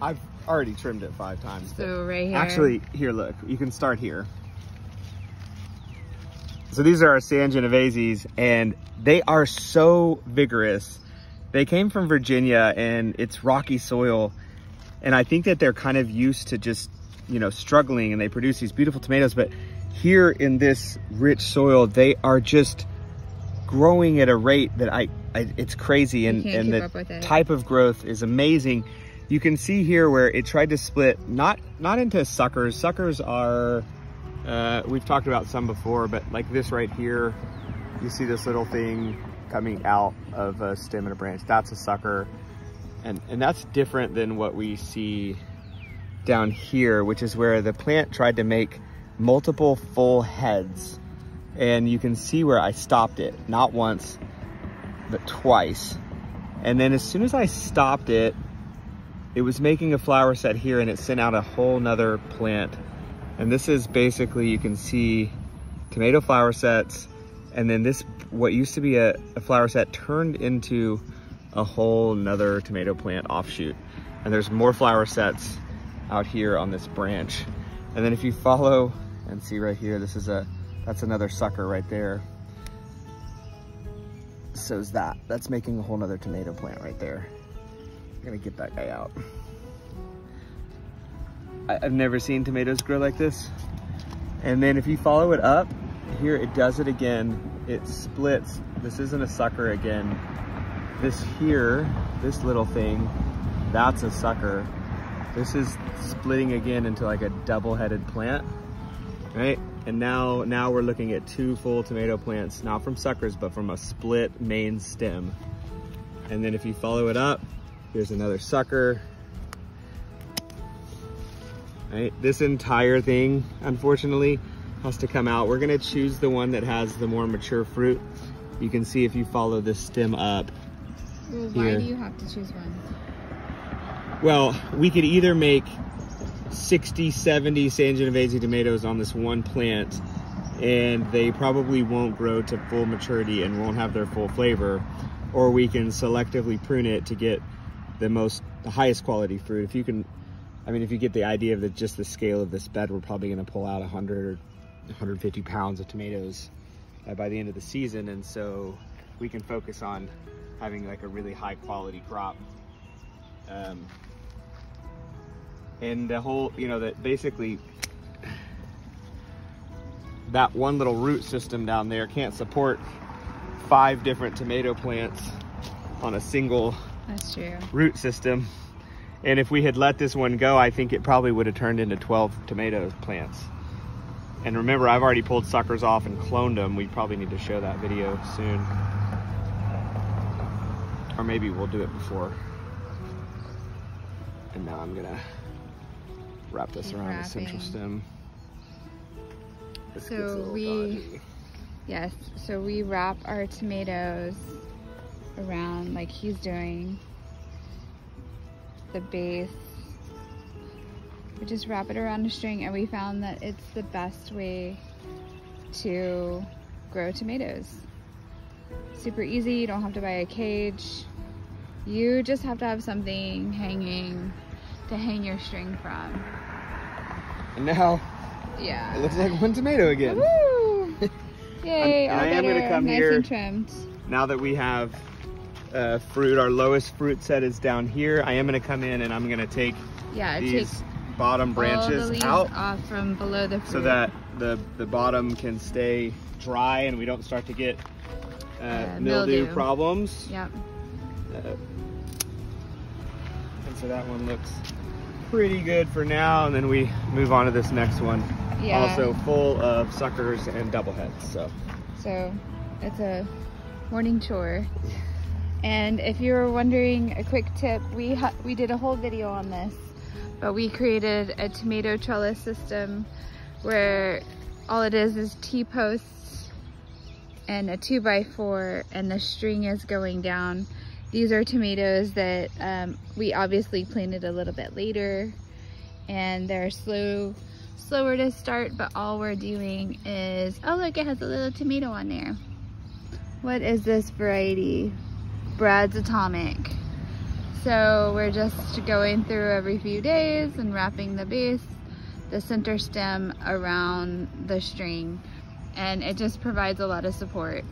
I've already trimmed it 5 times. So right here. Actually, here, look, you can start here. So these are our San Genoveses, and they are so vigorous. They came from Virginia, and it's rocky soil. And I think that they're kind of used to just, you know, struggling, and they produce these beautiful tomatoes. But here in this rich soil, they are just growing at a rate that it's crazy. And the type of growth is amazing. You can see here where it tried to split, not into suckers. Suckers are, we've talked about some before, but like this right here, you see this little thing coming out of a stem and a branch. That's a sucker. And that's different than what we see down here, which is where the plant tried to make multiple full heads. And you can see where I stopped it, not once, but twice. And then as soon as I stopped it, it was making a flower set here, and it sent out a whole nother plant. And this is basically, you can see tomato flower sets. And then this, what used to be a flower set, turned into a whole nother tomato plant offshoot. And there's more flower sets out here on this branch. And then if you follow and see right here, that's another sucker right there. So is that's making a whole nother tomato plant right there. I'm gonna get that guy out. I've never seen tomatoes grow like this. And then if you follow it up, here it does it again. It splits. This isn't a sucker again. This here, this little thing, that's a sucker. This is splitting again into like a double-headed plant, right? And now we're looking at 2 full tomato plants, not from suckers, but from a split main stem. And then if you follow it up, here's another sucker. Right? This entire thing, unfortunately, has to come out. We're gonna choose the one that has the more mature fruit. You can see if you follow this stem up. Well, why do you have to choose one? Well, we could either make 60, 70 San Genovese tomatoes on this one plant, and they probably won't grow to full maturity and won't have their full flavor, or we can selectively prune it to get the highest quality fruit. If you get the idea of just the scale of this bed, we're probably gonna pull out 100 or 150 pounds of tomatoes by the end of the season. And so we can focus on having like a really high quality crop. And the whole, that basically that one little root system down there can't support 5 different tomato plants on a single root system. And if we had let this one go, I think it probably would have turned into 12 tomato plants. And remember, I've already pulled suckers off and cloned them. We probably need to show that video soon. Or maybe we'll do it before. And now I'm gonna wrap this around the central stem. So we wrap our tomatoes around like he's doing the base. We just wrap it around a string, and we found that it's the best way to grow tomatoes. Super easy, you don't have to buy a cage. You just have to have something hanging to hang your string from. And now, it looks like one tomato again. Woo! Yay, all I am gonna come nice here and trimmed. Now that we have fruit, our lowest fruit set is down here. I am gonna come in and I'm gonna take these bottom branches out off from below the fruit, so that the bottom can stay dry and we don't start to get mildew problems. Yep. And so that one looks pretty good for now, and then we move on to this next one. Yeah. Also full of suckers and double heads. So it's a morning chore. And if you were wondering, a quick tip, we did a whole video on this, but we created a tomato trellis system where all it is T-posts and a 2x4, and the string is going down. These are tomatoes that we obviously planted a little bit later, and they're slower to start, but all we're doing is, oh look, it has a little tomato on there. What is this variety? Brad's Atomic. So we're just going through every few days and wrapping the base, the center stem around the string, and it just provides a lot of support.